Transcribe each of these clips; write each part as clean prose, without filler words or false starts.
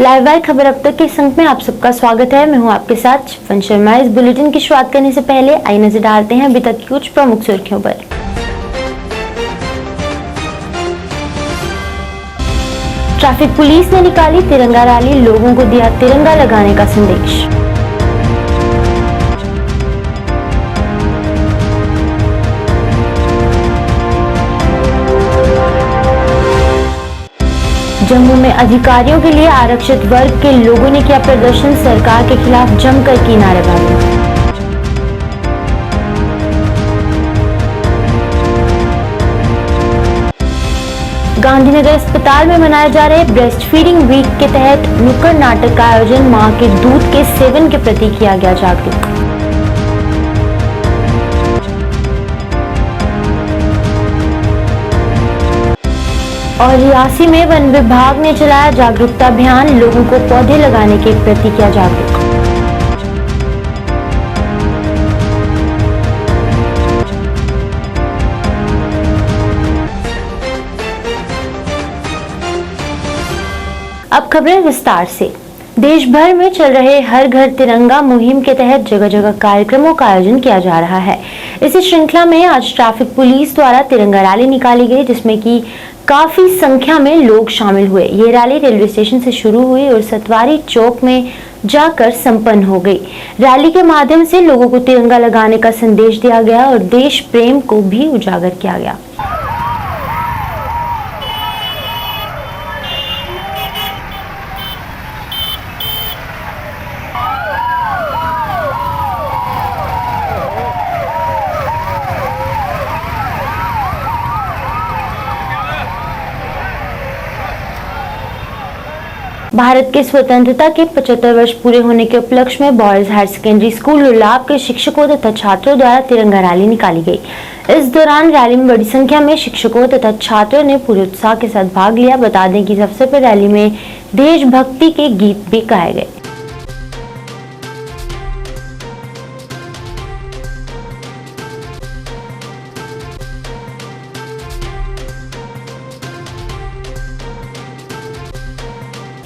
Live wire खबर अब तक के संग में आप सबका स्वागत है। मैं हूं आपके साथ शिफन शर्मा। इस बुलेटिन की शुरुआत करने से पहले आइए नजर डालते हैं अभी तक की कुछ प्रमुख सुर्खियों पर। ट्रैफिक पुलिस ने निकाली तिरंगा रैली, लोगों को दिया तिरंगा लगाने का संदेश। जम्मू में अधिकारियों के लिए आरक्षित वर्ग के लोगों ने किया प्रदर्शन, सरकार के खिलाफ जमकर की नारेबाजी। गांधीनगर अस्पताल में मनाए जा रहे ब्रेस्ट फीडिंग वीक के तहत नुक्कड़ नाटक का आयोजन, मां के दूध के सेवन के प्रति किया गया जागरूक। और रियासी में वन विभाग ने चलाया जागरूकता अभियान, लोगों को पौधे लगाने के प्रति किया जागरूक। अब खबरें विस्तार से। देश भर में चल रहे हर घर तिरंगा मुहिम के तहत जगह जगह कार्यक्रमों का आयोजन किया जा रहा है। इसी श्रृंखला में आज ट्रैफिक पुलिस द्वारा तिरंगा रैली निकाली गई, जिसमें कि काफी संख्या में लोग शामिल हुए। ये रैली रेलवे स्टेशन से शुरू हुई और सतवारी चौक में जाकर संपन्न हो गई। रैली के माध्यम से लोगों को तिरंगा लगाने का संदेश दिया गया और देश प्रेम को भी उजागर किया गया। भारत के स्वतंत्रता के 75 वर्ष पूरे होने के उपलक्ष्य में बॉयज हायर सेकेंडरी स्कूल लुलाब के शिक्षकों तथा छात्रों द्वारा तिरंगा रैली निकाली गई। इस दौरान रैली में बड़ी संख्या में शिक्षकों तथा छात्रों ने पूरे उत्साह के साथ भाग लिया। बता दें कि सबसे पहले रैली में देशभक्ति के गीत भी गाए गए।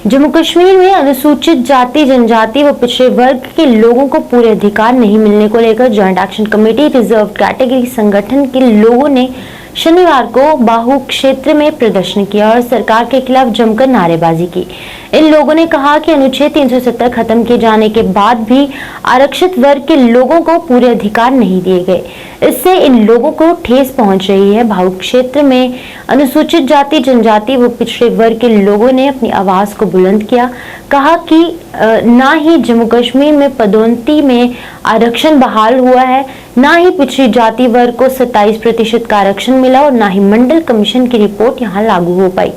जम्मू कश्मीर में अनुसूचित जाति, जनजाति व पिछड़े वर्ग के लोगों को पूरे अधिकार नहीं मिलने को लेकर joint action committee reserve category संगठन के लोगों ने शनिवार को बाहु क्षेत्र में प्रदर्शन किया और सरकार के खिलाफ जमकर नारेबाजी की। इन लोगों ने कहा कि अनुच्छेद 370 खत्म किए जाने के बाद भी आरक्षित वर्ग के लोगों को पूरे अधिकार नहीं दिए गए। इससे इन लोगों को ठेस पहुंच रही है। बाहु क्षेत्र में अनुसूचित जाति, जनजाति व पिछड़े वर्ग के लोगों ने अपनी आवाज को बुलंद किया। कहा कि ना ही जम्मू कश्मीर में पदोन्नति में आरक्षण बहाल हुआ है, ना ही पिछड़ी जाति वर्ग को 27% का आरक्षण मिला और ना ही मंडल कमीशन की रिपोर्ट यहां लागू हो पाई।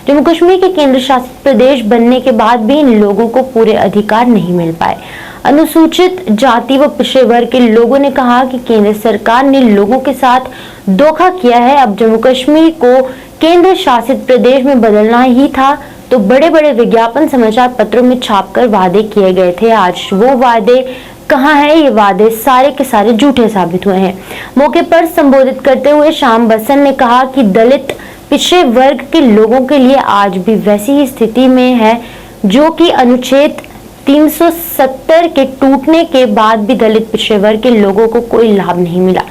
जम्मू कश्मीर के केंद्र शासित प्रदेश बनने के बाद भी इन लोगों को पूरे अधिकार नहीं मिल पाए। अनुसूचित जाति व पिछड़े वर्ग के लोगों ने कहा कि केंद्र सरकार ने लोगों के साथ धोखा किया है। अब जम्मू कश्मीर को केंद्र शासित प्रदेश में बदलना ही था तो बड़े बड़े विज्ञापन समाचार पत्रों में छापकर वादे किए गए थे। आज वो वादे कहाँ है? ये वादे सारे के सारे झूठे साबित हुए हैं। मौके पर संबोधित करते हुए श्याम बसन ने कहा कि दलित पिछड़े वर्ग के लोगों के लिए आज भी वैसी ही स्थिति में है जो कि अनुच्छेद 370 के टूटने के बाद भी दलित पिछड़े वर्ग के लोगों को कोई लाभ नहीं मिला।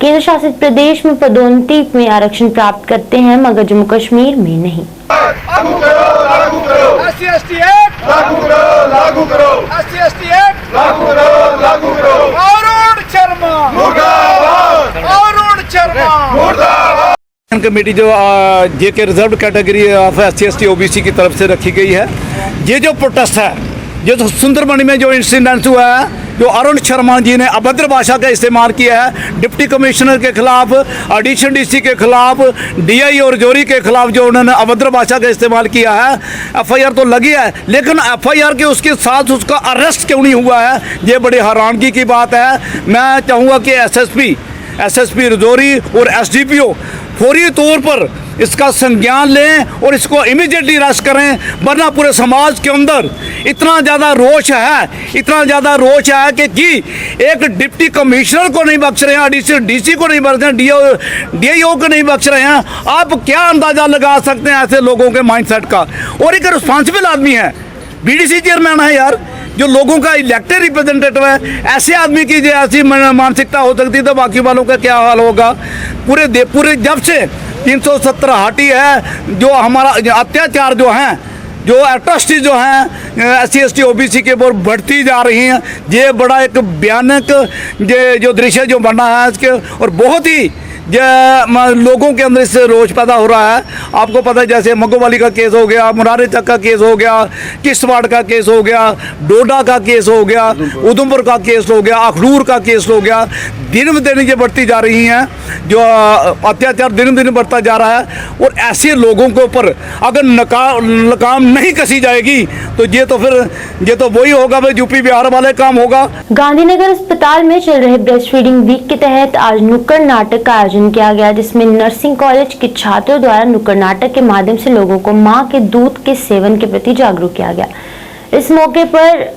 केंद्र शासित प्रदेश में पदोन्नति में आरक्षण प्राप्त करते हैं मगर जम्मू कश्मीर में नहीं। लागू करो, लागू करो। SC/ST एक्ट लागू करो, लागू करो। SC/ST एक्ट लागू करो, लागू करो। अरुण शर्मा मुर्दाबाद, अरुण शर्मा मुर्दाबाद। कमेटी जो JK reserve category of SC/ST OBC की तरफ से रखी गई है, ये जो प्रोटेस्ट है, जो सुंदरबनी में जो इंसिडेंट हुआ है, जो अरुण शर्मा जी ने अभद्र भाषा का इस्तेमाल किया है डिप्टी कमिश्नर के खिलाफ, एडिशनल DC के खिलाफ, DI और जोरी के खिलाफ जो उन्होंने अभद्र भाषा का इस्तेमाल किया है, FIR तो लगी है, लेकिन FIR के उसके साथ उसका अरेस्ट क्यों नहीं हुआ है? ये बड़ी हैरानगी की बात है। मैं चाहूँगा कि SSP रजौरी और SDPO फौरी तौर पर इसका संज्ञान लें और इसको इमीडिएटली अरेस्ट करें, वरना पूरे समाज के अंदर इतना ज़्यादा रोष है कि एक डिप्टी कमिश्नर को नहीं बख्श रहे हैं, एडिशनल DC को नहीं बख्श रहे हैं, DIO को नहीं बख्श रहे हैं। आप क्या अंदाज़ा लगा सकते हैं ऐसे लोगों के माइंडसेट का? और एक रिस्पॉन्सिबल आदमी है बीडीसी चेयरमैन है यार, जो लोगों का इलेक्टेड रिप्रेजेंटेटिव है। ऐसे आदमी की जो ऐसी मानसिकता हो सकती है तो बाकी वालों का क्या हाल होगा। पूरे जब से 370 हटी है, जो हमारा अत्याचार जो हैं, जो एट्रोसिटी जो हैं SC ST OBC के ऊपर बढ़ती जा रही हैं, ये बड़ा एक भयानक ये जो दृश्य जो बना है इसके, और बहुत ही लोगों के अंदर इससे रोष पैदा हो रहा है। आपको पता है जैसे मग्गोवाली का केस हो गया, मुरारी तक का केस हो गया, किश्तवाड़ का केस हो गया, डोडा का केस हो गया, उधमपुर का केस हो गया, अखनूर का केस हो गया। दिन ब दिन ये बढ़ती जा रही हैं, जो अत्याचार दिन दिन बढ़ता जा रहा है। और ऐसे लोगों के ऊपर अगर नकाम नहीं कसी जाएगी तो ये तो वही होगा भाई, यूपी बिहार वाले काम होगा। गांधीनगर अस्पताल में चल रहे ब्रेस्ट फीडिंग वीक के तहत आज नुक्कड़ नाटक का आयोजन किया गया, जिसमें नर्सिंग कॉलेज के छात्रों द्वारा नुक्कड़ नाटक के माध्यम से लोगों को मां के दूध के सेवन के प्रति जागरूक किया गया। इस मौके पर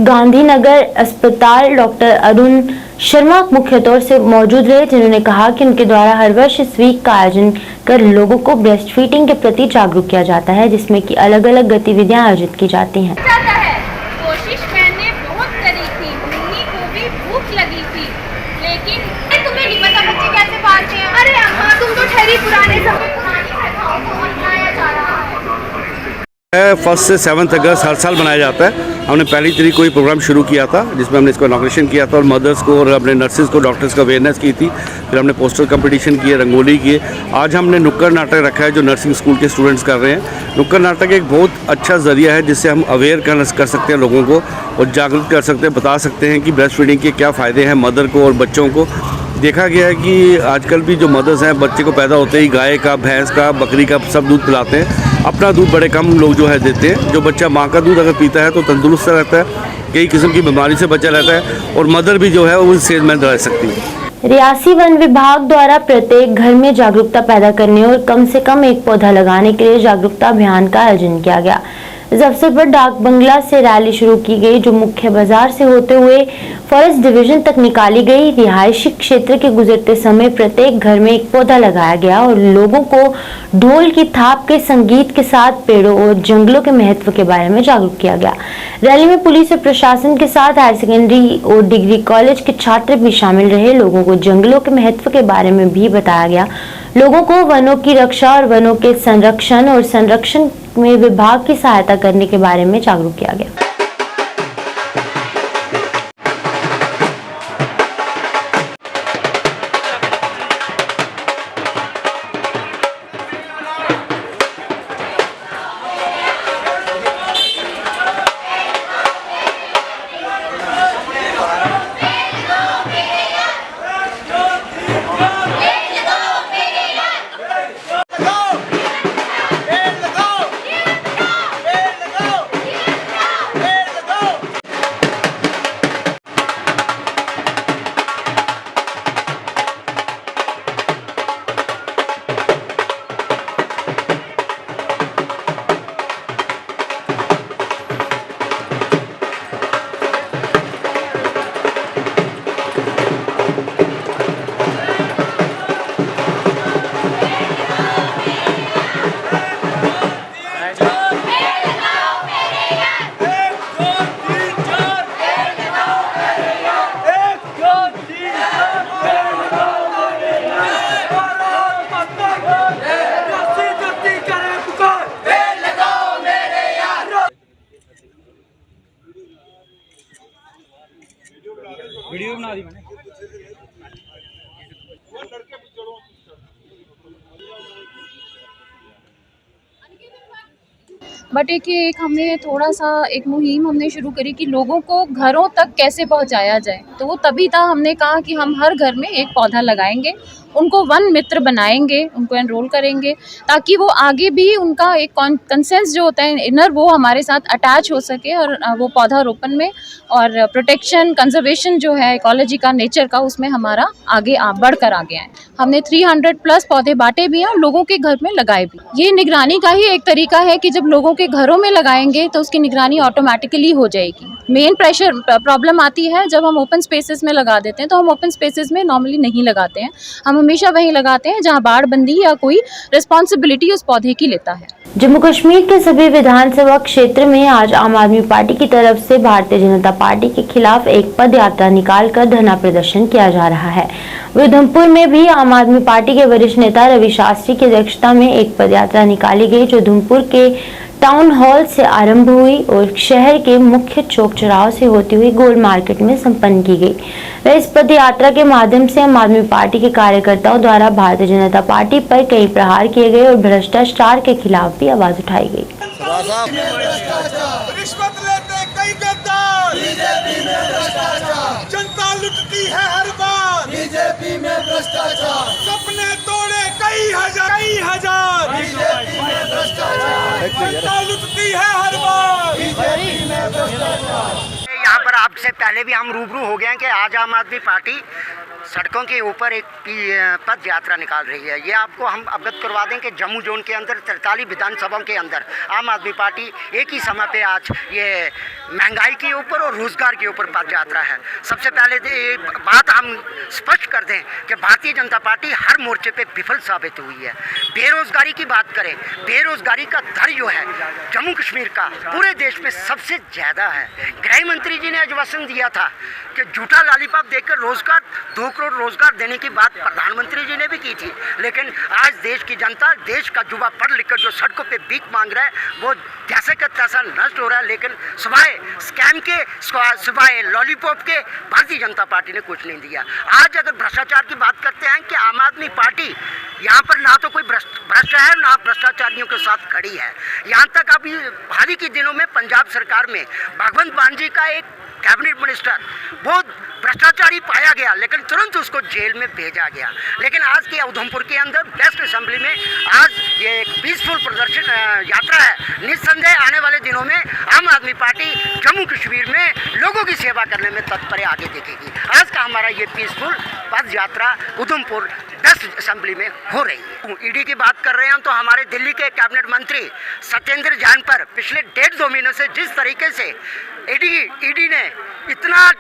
गांधीनगर अस्पताल डॉक्टर अरुण शर्मा मुख्य तौर से मौजूद रहे, जिन्होंने कहा कि उनके द्वारा हर वर्ष इस वीक का आयोजन कर लोगों को ब्रेस्ट फीडिंग के प्रति जागरूक किया जाता है, जिसमें कि अलग अलग गतिविधियां आयोजित की जाती हैं। कोशिश मैंने बहुत करी थी, मम्मी को भी भूख लगी थी, लेकिन तुम्हें नहीं पता बच्चे कैसे पालते हैं। अरे अम्मा, तुम तो ठहरी पुराने समय पुरानी प्रथाओं को अपनाया जा रहा है। 1 से 7 अगस्त हर साल मनाया जाता है। हमने पहली तारीख को ये प्रोग्राम शुरू किया था, जिसमें हमने इसको इनॉग्रेशन किया था और मदर्स को और अपने नर्सेज को, डॉक्टर्स को अवेयरनेस की थी। फिर हमने पोस्टर कंपटीशन किए, रंगोली किए। आज हमने नुक्कड़ नाटक रखा है जो नर्सिंग स्कूल के स्टूडेंट्स कर रहे हैं। नुक्कड़ नाटक एक बहुत अच्छा ज़रिया है जिससे हम अवेयर कर सकते हैं लोगों को और जागरूक कर सकते हैं, बता सकते हैं कि ब्रेस्ट फीडिंग के क्या फ़ायदे हैं मदर को और बच्चों को। देखा गया है कि आजकल भी जो मदर्स हैं बच्चे को पैदा होते ही गाय का, भैंस का, बकरी का सब दूध पिलाते हैं। अपना दूध बड़े कम लोग जो है देते हैं। जो बच्चा माँ का दूध अगर पीता है तो तंदुरुस्त रहता है, कई किस्म की बीमारी से बचा रहता है और मदर भी जो है वो सेहतमंद रह सकती है। रियासी वन विभाग द्वारा प्रत्येक घर में जागरूकता पैदा करने और कम से कम एक पौधा लगाने के लिए जागरूकता अभियान का आयोजन किया गया। इस अवसर पर डाक बंगला से रैली शुरू की गई, जो मुख्य बाजार से होते हुए फॉरेस्ट डिवीजन तक निकाली गई। रिहायशी क्षेत्र के गुजरते समय प्रत्येक घर में एक पौधा लगाया गया और लोगों को ढोल की थाप के संगीत के साथ पेड़ों और जंगलों के महत्व के बारे में जागरूक किया गया। रैली में पुलिस और प्रशासन के साथ हायर सेकेंडरी और डिग्री कॉलेज के छात्र भी शामिल रहे। लोगों को जंगलों के महत्व के बारे में भी बताया गया। लोगों को वनों की रक्षा और वनों के संरक्षण और संरक्षण में विभाग की सहायता करने के बारे में जागरूक किया गया। वीडियो बना दी मैंने। बट एक हमने थोड़ा सा एक मुहिम हमने शुरू करी कि लोगों को घरों तक कैसे पहुंचाया जाए। तो वो तभी था हमने कहा कि हम हर घर में एक पौधा लगाएंगे, उनको वन मित्र बनाएंगे, उनको एनरोल करेंगे, ताकि वो आगे भी उनका एक कंसेंस जो होता है इनर, वो हमारे साथ अटैच हो सके और वो पौधारोपण में और प्रोटेक्शन कंजर्वेशन जो है इकोलॉजी का, नेचर का, उसमें हमारा आगे बढ़कर आ गया है। हमने 300+ पौधे बांटे भी हैं और लोगों के घर में लगाए भी। ये निगरानी का ही एक तरीका है कि जब लोगों के घरों में लगाएंगे तो उसकी निगरानी ऑटोमेटिकली हो जाएगी। मेन प्रॉब्लम आती है जब हम ओपन स्पेसेस में लगा देते हैं, तो हम ओपन स्पेसेस में नॉर्मली नहीं लगाते हैं, हम हमेशा वहीं लगाते हैं जहाँ बाड़ बंदी या कोई रिस्पॉन्सिबिलिटी उस पौधे की लेता है। जम्मू कश्मीर के सभी विधानसभा क्षेत्र में आज आम आदमी पार्टी की तरफ से भारतीय जनता पार्टी के खिलाफ एक पद यात्रा निकालकर धरना प्रदर्शन किया जा रहा है। उधमपुर में भी आम आदमी पार्टी के वरिष्ठ नेता रवि शास्त्री की अध्यक्षता में एक पद यात्रा निकाली गई, जो उधमपुर के टाउन हॉल से आरंभ हुई और शहर के मुख्य चौक चौराहों से होती हुई गोल मार्केट में संपन्न की गई। इस पद यात्रा के माध्यम से आम आदमी पार्टी के कार्यकर्ताओं द्वारा भारतीय जनता पार्टी पर कई प्रहार किए गए और भ्रष्टाचार के खिलाफ भी आवाज उठाई गई। रिश्वत लेते कई गद्दार, बीजेपी में भ्रष्टाचार, जनता लुटती है हर बार, बीजेपी में भ्रष्टाचार, सपने तोड़े कई हजार, बीजेपी में भ्रष्टाचार, जनता लुटती है हर बार, बीजेपी में भ्रष्टाचार। यहाँ पर आपसे पहले भी हम रूबरू हो गए हैं कि आज आम आदमी पार्टी सड़कों के ऊपर एक पद यात्रा निकाल रही है। ये आपको हम अवगत करवा दें कि जम्मू जोन के अंदर 43 विधानसभाओं के अंदर आम आदमी पार्टी एक ही समय पे आज ये महंगाई के ऊपर और रोजगार के ऊपर पद यात्रा है। सबसे पहले तो ये बात हम स्पष्ट कर दें कि भारतीय जनता पार्टी हर मोर्चे पे विफल साबित हुई है। बेरोजगारी की बात करें, बेरोजगारी का दर जो है जम्मू कश्मीर का पूरे देश में सबसे ज़्यादा है। गृह मंत्री जी ने आश्वासन दिया था कि झूठा लॉलीपॉप देकर रोजगार 2 करोड़ रोजगार देने की बात प्रधानमंत्री जी ने भी की थी, लेकिन आज देश की जनता, देश का युवा पढ़ लिख कर जो सड़कों पे भीख मांग रहा है वो जैसे का तैसा नष्ट हो रहा है। लेकिन सुबह स्कैम के, सुबह लॉलीपॉप के भारतीय जनता पार्टी ने कुछ नहीं दिया। आज अगर भ्रष्टाचार की बात करते हैं कि आम आदमी पार्टी यहाँ पर ना तो कोई भ्रष्ट है ना भ्रष्टाचारियों के साथ खड़ी है। यहाँ तक अभी हाल ही के दिनों में पंजाब सरकार में भगवंत मान जी का एक कैबिनेट मिनिस्टर बहुत भ्रष्टाचारी पाया गया, लेकिन तुरंत उसको जेल में भेजा गया। लेकिन आज के उधमपुर के अंदर बेस्ट असेंबली में आज ये एक पीसफुल प्रदर्शन यात्रा है। निस्संदेह आने वाले दिनों में आम आदमी पार्टी जम्मू कश्मीर में लोगों की सेवा करने में तत्पर आगे देखेगी। आज का हमारा ये पीसफुल पद यात्रा उधमपुर बेस्ट असेंबली में हो रही है। ईडी की बात कर रहे हैं तो हमारे दिल्ली के कैबिनेट मंत्री सत्येंद्र जैन पर पिछले 1.5-2 महीनों से जिस तरीके से ईडी ने इतना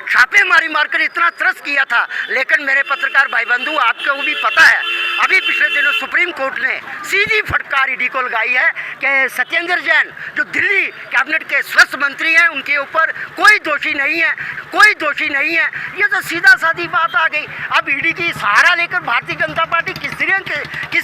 छापेमारी मारकर इतना त्रस्त किया था, लेकिन मेरे पत्रकार भाई बंधु आपको भी पता है अभी पिछले दिनों सुप्रीम कोर्ट ने सीधी फटकार ईडी को लगाई है कि सत्येंद्र जैन जो दिल्ली कैबिनेट के स्वास्थ्य मंत्री हैं उनके ऊपर कोई दोषी नहीं है, कोई दोषी नहीं है। ये तो सीधा साधी बात आ गई। अब ईडी की सहारा लेकर भारतीय जनता पार्टी किस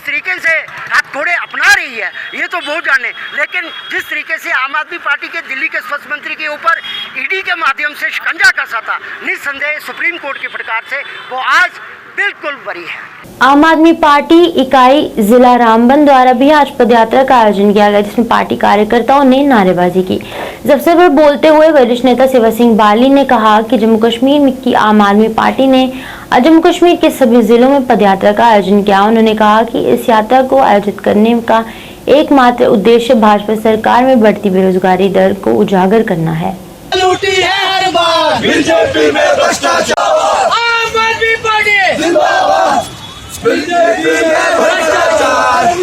तरीके से हथकंडे अपना रही है ये तो वो जाने, लेकिन जिस तरीके से आम आदमी पार्टी के दिल्ली के स्वास्थ्य मंत्री के ऊपर ईडी के माध्यम से शिकंजा कसा था, निस्संदेह सुप्रीम कोर्ट की फटकार से वो आज बिल्कुल बरी है। आम आदमी पार्टी इकाई जिला रामबन द्वारा भी आज पदयात्रा का आयोजन किया गया, जिसमें पार्टी कार्यकर्ताओं ने नारेबाजी की। इस अवसर पर बोलते हुए वरिष्ठ नेता सेवा सिंह बाली ने कहा कि जम्मू कश्मीर की आम आदमी पार्टी ने जम्मू कश्मीर के सभी जिलों में पदयात्रा का आयोजन किया। उन्होंने कहा कि इस यात्रा को आयोजित करने का एकमात्र उद्देश्य भाजपा सरकार में बढ़ती बेरोजगारी दर को उजागर करना है। लूटी है हर बार, बीजेपी में भ्रष्टाचार, आम आदमी पार्टी जिंदाबाद, बीजेपी में भ्रष्टाचार,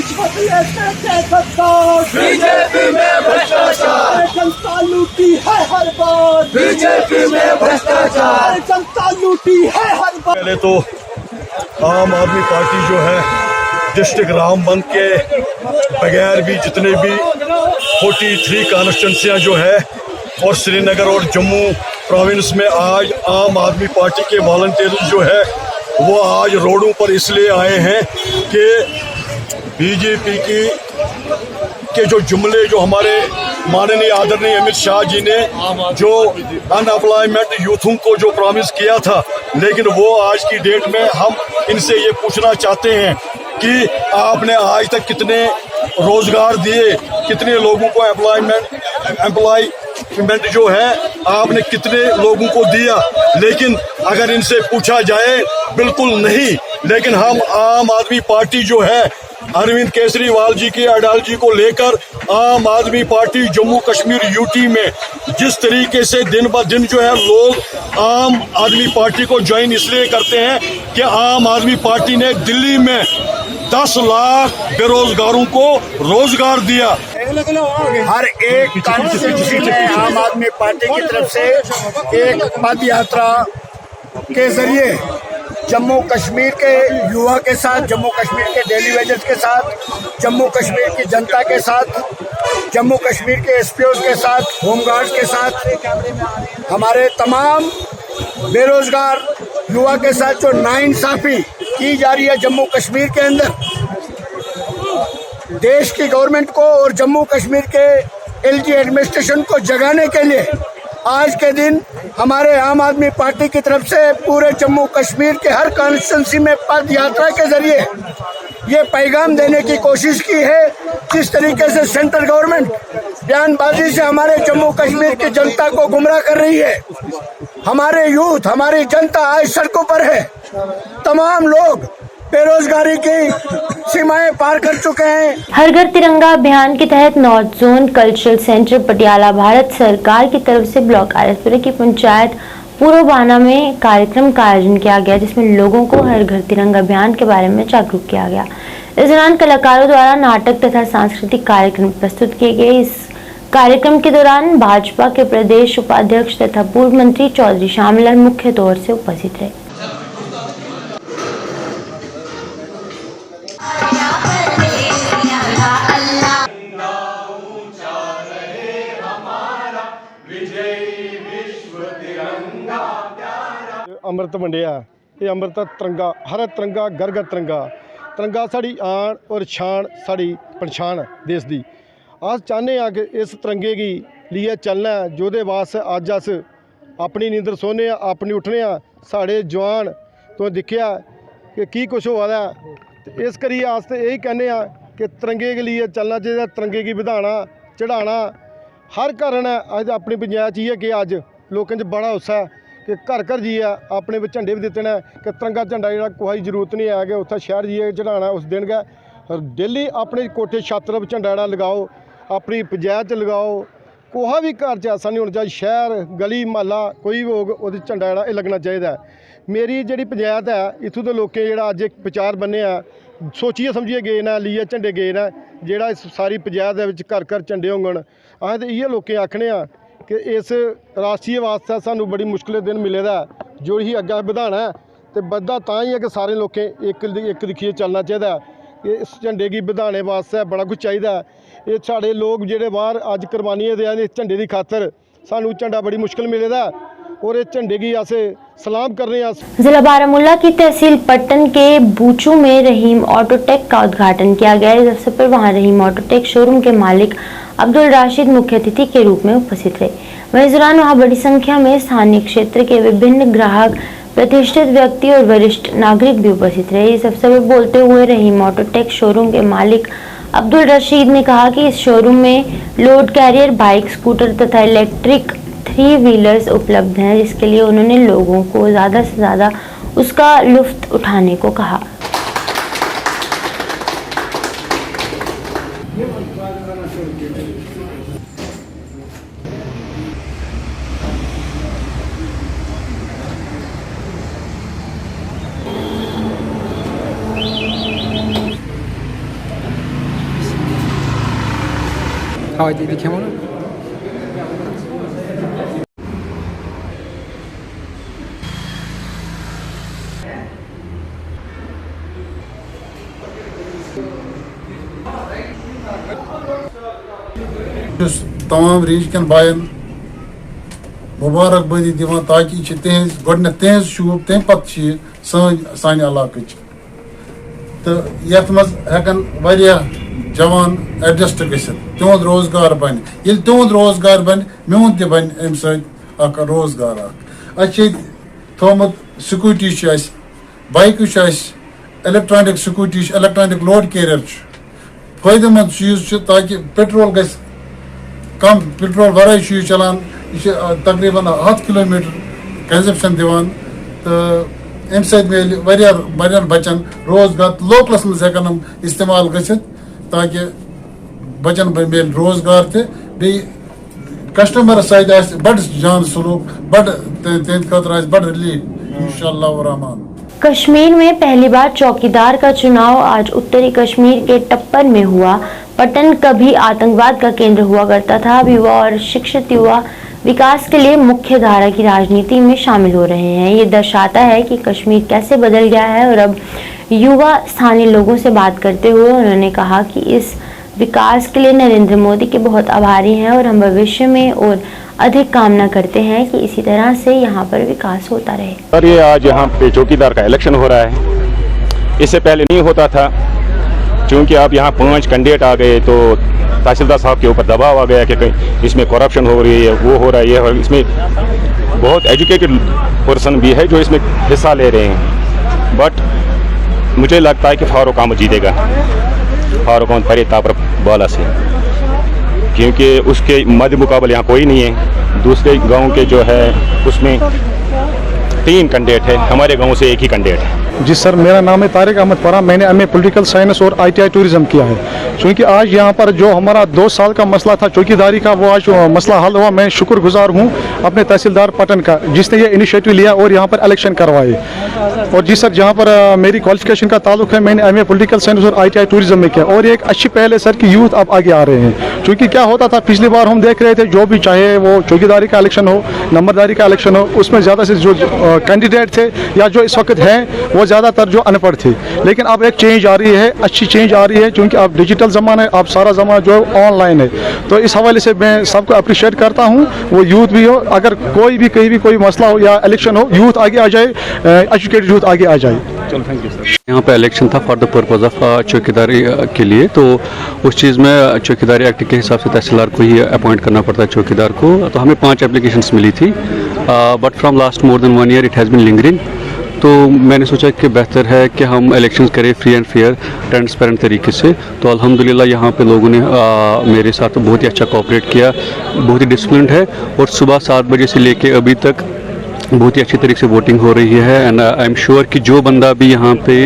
बीजेपी में भ्रष्टाचार, जनता लूटी है हर बार, बीजेपी में भ्रष्टाचार, जनता लूटी है हर बार। पहले तो आम आदमी पार्टी जो है डिस्ट्रिक्ट रामबन के बगैर भी जितने भी 43 कॉन्स्टिट्यूंसियां जो है और श्रीनगर और जम्मू प्रोविंस में आज आम आदमी पार्टी के वॉलंटियर्स जो है वो आज रोडों पर इसलिए आए हैं कि बीजेपी के जो जुमले जो हमारे माननीय आदरणीय अमित शाह जी ने जो अनएम्प्लॉयमेंट यूथों को जो प्रॉमिस किया था, लेकिन वो आज की डेट में हम इनसे ये पूछना चाहते हैं कि आपने आज तक कितने रोजगार दिए, कितने लोगों को एम्प्लॉयमेंट जो है आपने कितने लोगों को दिया। लेकिन अगर इनसे पूछा जाए बिल्कुल नहीं। लेकिन हम आम आदमी पार्टी जो है अरविंद केजरीवाल जी की आइडियोलॉजी को लेकर आम आदमी पार्टी जम्मू कश्मीर यूटी में जिस तरीके से दिन ब दिन जो है लोग आम आदमी पार्टी को ज्वाइन इसलिए करते हैं कि आम आदमी पार्टी ने दिल्ली में 10 लाख बेरोजगारों को रोजगार दिया। हर एक कॉन्स्टिट्यूंसी में आम आदमी पार्टी की तरफ से एक पद यात्रा के जरिए जम्मू कश्मीर के युवा के साथ, जम्मू कश्मीर के डेली वेजर्स के साथ, जम्मू कश्मीर की जनता के साथ, जम्मू कश्मीर के एसपीओज के साथ, होमगार्ड्स के साथ, हमारे तमाम बेरोजगार युवा के साथ जो नाइंसाफी की जा रही है जम्मू कश्मीर के अंदर, देश की गवर्नमेंट को और जम्मू कश्मीर के एलजी एडमिनिस्ट्रेशन को जगाने के लिए आज के दिन हमारे आम आदमी पार्टी की तरफ से पूरे जम्मू कश्मीर के हर कॉन्स्टिट्यूंसी में पद यात्रा के जरिए ये पैगाम देने की कोशिश की है। जिस तरीके से सेंट्रल गवर्नमेंट बयानबाजी से हमारे जम्मू कश्मीर की जनता को गुमराह कर रही है, हमारे यूथ, हमारी जनता आज सड़कों पर है, तमाम लोग बेरोजगारी की सीमाएं पार कर चुके हैं। हर घर तिरंगा अभियान के तहत north zone cultural centre Patiala Bharat सरकार की तरफ से ब्लॉक आरएसपुरे की पंचायत पूर्वबाना में कार्यक्रम का आयोजन किया गया, जिसमें लोगों को हर घर तिरंगा अभियान के बारे में जागरूक किया गया। इस दौरान कलाकारों द्वारा नाटक तथा सांस्कृतिक कार्यक्रम प्रस्तुत किए गए। इस कार्यक्रम के दौरान भाजपा के प्रदेश उपाध्यक्ष तथा पूर्व मंत्री चौधरी शामलाल मुख्य तौर से उपस्थित रहे। ਅੰਮ੍ਰਿਤ ਵੰਡਿਆ, ਇਹ ਅੰਮ੍ਰਿਤ ਤਿਰੰਗਾ, ਹਰ ਤਿਰੰਗਾ ਘਰ ਘਰ ਤਿਰੰਗਾ, ਤਿਰੰਗਾ ਸਾਡੀ ਆਣ ਔਰ ਸ਼ਾਨ, ਸਾਡੀ ਪਛਾਣ ਦੇਸ਼ ਦੀ। ਅਸ ਚਾਹੁੰਦੇ ਹਾਂ ਕਿ ਇਸ ਤਿਰੰਗੇ ਦੀ ਲਈ ਚੱਲਣਾ, ਜਿਹਦੇ ਵਾਸਤੇ ਅੱਜ ਅਸ ਆਪਣੀ ਨੀਂਦਰ ਸੋਨੇ ਆ, ਆਪਣੀ ਉੱਠਣੇ ਆ। ਸਾਡੇ ਜਵਾਨ ਤੋਂ ਦੇਖਿਆ ਕਿ ਕੀ ਕੁਛ ਹੋਇਆ ਦਾ, ਇਸ ਕਰੀ ਆਸਤੇ ਇਹੀ ਕਹਿੰਦੇ ਆ ਕਿ ਤਿਰੰਗੇ ਦੇ ਲਈ ਚੱਲਣਾ ਚਾਹੀਦਾ, ਤਿਰੰਗੇ ਦੀ ਵਧਾਣਾ ਚੜਾਉਣਾ हर घर ने। अज अपनी पंचायत ही है कि अज लोगों च बड़ा उत्साह है कि घर घर जी है अपने झंडे भी दिते हैं कि तिरंगा झंडा जो कोई जरूरत नहीं है कि उत्थे शहर जाइए चढ़ाना उस दिन गए। डेली अपने कोठे छत पर झंडा जोड़ा लगाओ, अपनी पंचायत लगाओ, कोहा भी घर च ऐसा नहीं होना चाहिए, शहर गली महला कोई भी होग वो झंडा जोड़ा लगना चाहिए। मेरी जी पंचायत है, इतों के लोग जो अज एक विचार बने सोचिए समझिए गए ना, लीए झंडे गए ना, जोड़ा इस सारी पंचायत घर घर झंडे होंगन। अस तो इये लोग आखने कि इस राष्ट्रीय वास्ते सानू बड़ी मुश्किल दिन मिले दा, जो ही अग्गे बढ़ाना है तो बदा तां ही है कि सारे लोग एक दिखिए चलना चाहिए। कि इस झंडे की बढ़ाने वास्ते बड़ा कुछ चाहिए। ये साढ़े लोग जोड़े बाहर अज कुर्बानियां दे इस झंडे की खातर सानू झंडा बड़ी मुश्किल मिले दा और इस झंडे की अस सलाम कर रहे हैं। जिला बारामूला की तहसील पट्टन के बूचू में रहीम ऑटोटेक का उद्घाटन किया गया। इस अवसर पर वहां रहीम ऑटोटेक शोरूम के मालिक अब्दुल राशिद मुख्य अतिथि के रूप में उपस्थित रहे। वहीं इस दौरान वहां बड़ी संख्या में स्थानीय क्षेत्र के विभिन्न ग्राहक, प्रतिष्ठित व्यक्ति और वरिष्ठ नागरिक भी उपस्थित रहे। इस अवसर पर बोलते हुए रहीम ऑटोटेक शोरूम के मालिक अब्दुल रशीद ने कहा कि इस शोरूम में लोड कैरियर, बाइक, स्कूटर तथा इलेक्ट्रिक 3 व्हीलर्स उपलब्ध हैं, जिसके लिए उन्होंने लोगों को ज़्यादा से ज़्यादा उसका लुत्फ उठाने को कहा। हाँ जी दिखे ना तमाम रीज कन बायन मुबारकबादी दिवान ताकि तहज गोडन तहज शूब तम पे सान इलाक तो ये मज हेकन वारिया जवान एडजस्ट गसित तिहद रोजगार बन ये तिहद रोजगार बन मोन त बन अम सक रोजगार थोमुत scooty bike electronic scooty electronic load carrier फायदेमंद चीज ताकि पेट्रोल गस कम पेट्रोल वराई चीज चलान तकरीबन 100 किलोमीटर कंजप्शन दिवान तो अम सर बचन रोजगार लोकलस मज हेकन हम इस्तेमाल गसित ताकि बचन मिल रोजगार ते कस्टमर सत बड़ जान सलूक बड़ तहद खतर बड़ रिलीफ इंशाअल्लाह रहमान। कश्मीर में पहली बार चौकीदार का चुनाव आज उत्तरी कश्मीर के टप्पर में हुआ। पट्टन कभी आतंकवाद का केंद्र हुआ करता था। अब युवा और शिक्षित युवा विकास के लिए मुख्य धारा की राजनीति में शामिल हो रहे हैं। ये दर्शाता है कि कश्मीर कैसे बदल गया है। और अब युवा स्थानीय लोगों से बात करते हुए उन्होंने कहा कि इस विकास के लिए नरेंद्र मोदी के बहुत आभारी हैं और हम भविष्य में और अधिक कामना करते हैं कि इसी तरह से यहाँ पर विकास होता रहे। और ये आज यहाँ पे चौकीदार का इलेक्शन हो रहा है, इससे पहले नहीं होता था। क्योंकि अब यहाँ 5 कैंडिडेट आ गए तो तहसीलदार साहब के ऊपर दबाव आ गया कि कहीं इसमें करप्शन हो रही है, वो हो रहा है, और इसमें बहुत एजुकेटेड पर्सन भी है जो इसमें हिस्सा ले रहे हैं। बट मुझे लगता है कि फारूक अहमद जीतेगा, फारूक अहमद परे तापर बाला से, क्योंकि उसके मध्य मुकाबले यहाँ कोई नहीं है। दूसरे गांव के जो है उसमें 3 कैंडिडेट है, हमारे गांव से एक ही कैंडिडेट है। जी सर, मेरा नाम है तारिक अहमद परा। मैंने एमए पॉलिटिकल साइंस और ITI टूरिज्म किया है। क्योंकि आज यहाँ पर जो हमारा 2 साल का मसला था चौकीदारी का, वो आज मसला हल हुआ। मैं शुक्रगुजार हूँ अपने तहसीलदार पटन का, जिसने ये इनिशिएटिव लिया और यहाँ पर इलेक्शन करवाए। और जी सर, जहाँ पर मेरी क्वालिफिकेशन का ताल्लुक है, मैंने एमए पॉलिटिकल साइंस और ITI टूरिज्म में किया। और ये एक अच्छी पहल है सर कि यूथ अब आगे आ रहे हैं। क्योंकि क्या होता था पिछली बार हम देख रहे थे, जो भी चाहे वो चौकीदारी का इलेक्शन हो, नंबरदारी का इलेक्शन हो, उसमें ज़्यादा से जो कैंडिडेट थे या जो इस वक्त हैं वो ज़्यादातर जो अनपढ़ थे। लेकिन अब एक चेंज आ रही है, अच्छी चेंज आ रही है, क्योंकि अब डिजिटल ज़माना है, अब सारा ज़माना जो है ऑनलाइन है। तो इस हवाले से मैं सबको अप्रिशिएट करता हूँ, वो यूथ भी हो, अगर कोई भी कहीं भी कोई मसला हो या इलेक्शन हो, यूथ आगे आ जाए, एजुकेटेड यूथ आगे आ जाए। चलो, थैंक यू सर। यहाँ पे इलेक्शन था फॉर द पर्पज़ ऑफ चौकीदारी के लिए, तो उस चीज़ में चौकीदारी एक्ट के हिसाब से तहसीलदार को ही अपॉइंट करना पड़ता है चौकीदार को। तो हमें 5 एप्लीकेशंस मिली थी, but from last more than 1 year it has been lingering. तो मैंने सोचा कि बेहतर है कि हम इलेक्शंस करें फ्री एंड फेयर ट्रांसपेरेंट तरीके से। तो अल्हम्दुलिल्लाह यहाँ पे लोगों ने मेरे साथ बहुत ही अच्छा कोऑपरेट किया, बहुत ही डिसिप्लिन्ड है। और सुबह 7 बजे से लेके अभी तक बहुत ही अच्छी तरीके से वोटिंग हो रही है। एंड आई एम श्योर कि जो बंदा भी यहाँ पे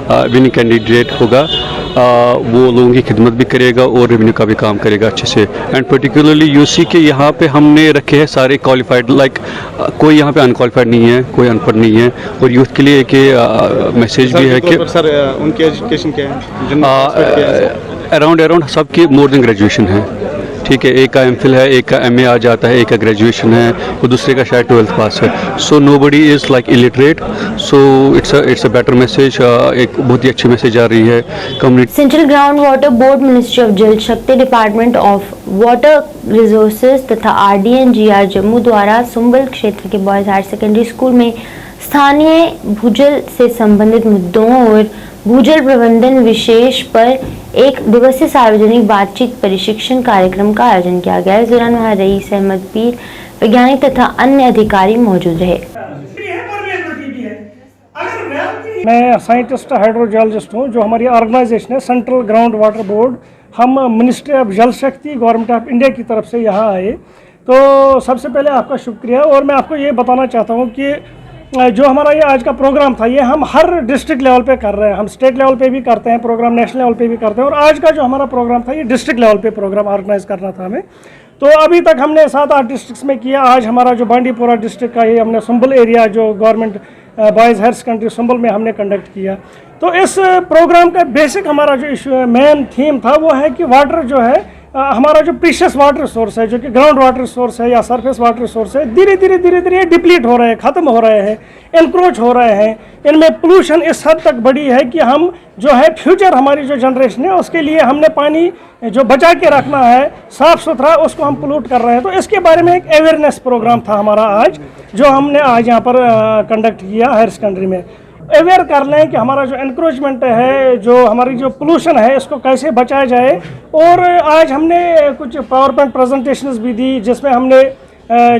विनिंग कैंडिडेट होगा वो लोगों की खिदमत भी करेगा और रेवेन्यू का भी काम करेगा अच्छे से। एंड पर्टिकुलरली यूसी के यहाँ पे हमने रखे हैं सारे क्वालिफाइड, लाइक कोई यहाँ पे अनक्वालिफाइड नहीं है, कोई अनपढ़ नहीं है। और यूथ के लिए एक मैसेज भी है कि सर उनकी एजुकेशन क्या है? अराउंड सबकी मोर देन ग्रेजुएशन है, ठीक है। एक का MPhil है, एक का MA आ जाता है, एक का ग्रेजुएशन है और दूसरे का शायद 12th पास है। So nobody is like illiterate. So it's a better message, एक बहुत ही अच्छी मैसेज आ रही है community. Central ground water board, ministry of जल शक्ति, डिपार्टमेंट ऑफ वाटर रिसोर्सेज तथा RDNGR जम्मू द्वारा सुंबल क्षेत्र के बॉयज़ हायर सेकेंडरी स्कूल में स्थानीय भूजल से संबंधित मुद्दों और भूजल प्रबंधन विशेष पर एक दिवसीय सार्वजनिक बातचीत प्रशिक्षण कार्यक्रम का आयोजन किया गया। इस दौरान वहाँ रईस अहमद पीर, वैज्ञानिक तथा अन्य अधिकारी मौजूद रहे। मैं साइंटिस्ट हाइड्रोजियोलॉजिस्ट हूँ। जो हमारी ऑर्गेनाइजेशन है सेंट्रल ग्राउंड वाटर बोर्ड, हम मिनिस्ट्री ऑफ जल शक्ति गवर्नमेंट ऑफ इंडिया की तरफ से यहाँ आए। तो सबसे पहले आपका शुक्रिया। और मैं आपको ये बताना चाहता हूँ कि जो हमारा ये आज का प्रोग्राम था, ये हम हर डिस्ट्रिक्ट लेवल पे कर रहे हैं। हम स्टेट लेवल पे भी करते हैं प्रोग्राम, नेशनल लेवल पे भी करते हैं। और आज का जो हमारा प्रोग्राम था, ये डिस्ट्रिक्ट लेवल पे प्रोग्राम ऑर्गेनाइज करना था हमें। तो अभी तक हमने 7-8 डिस्ट्रिक्ट्स में किया। आज हमारा जो बांडीपोरा डिस्ट्रिक्ट का, ये हमने सुंबल एरिया जो government boys higher secondary Sumbal में हमने कंडक्ट किया। तो इस प्रोग्राम का बेसिक हमारा जो इशू मेन थीम था वो है कि वाटर जो है हमारा जो प्रीशियस वाटर सोर्स है, जो कि ग्राउंड वाटर सोर्स है या सरफेस वाटर सोर्स है, धीरे धीरे डिप्लीट हो रहे हैं, ख़त्म हो रहे हैं, एनक्रोच हो रहे हैं। इनमें पोल्यूशन इस हद तक बढ़ी है कि हम जो है फ्यूचर हमारी जो जनरेशन है उसके लिए हमने पानी जो बचा के रखना है साफ़ सुथरा, उसको हम पोल्यूट कर रहे हैं। तो इसके बारे में एक अवेयरनेस प्रोग्राम था हमारा आज, जो हमने आज यहाँ पर कंडक्ट किया हायर सेकेंडरी में। अवेयर कर लें कि हमारा जो एनक्रोचमेंट है, जो हमारी जो पोल्यूशन है, इसको कैसे बचाया जाए। और आज हमने कुछ पावर पॉइंट प्रेजेंटेशंस भी दी, जिसमें हमने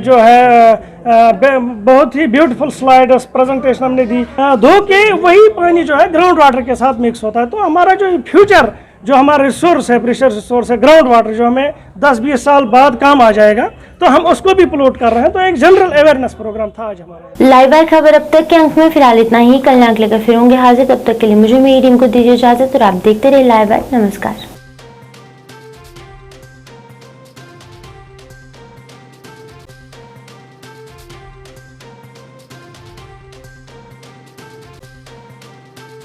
जो है बहुत ही ब्यूटीफुल स्लाइड प्रेजेंटेशन हमने दी। धो के वही पानी जो है ग्राउंड वाटर के साथ मिक्स होता है। तो हमारा जो फ्यूचर जो हमारा रिसोर्स है, प्रेशर रिसोर्स है ग्राउंड वाटर, जो हमें 10-20 साल बाद काम आ जाएगा, तो हम उसको भी पोल्यूट कर रहे हैं। तो एक जनरल अवेयरनेस प्रोग्राम था आज हमारा। लाइव वायर खबर अब तक के अंक में फिलहाल इतना ही। कल ना लेकर फिर होंगे हाजिर, तब तक के लिए मुझे मेरी टीम को दीजिए इजाजत और आप देखते रहे लाइव वायर। नमस्कार।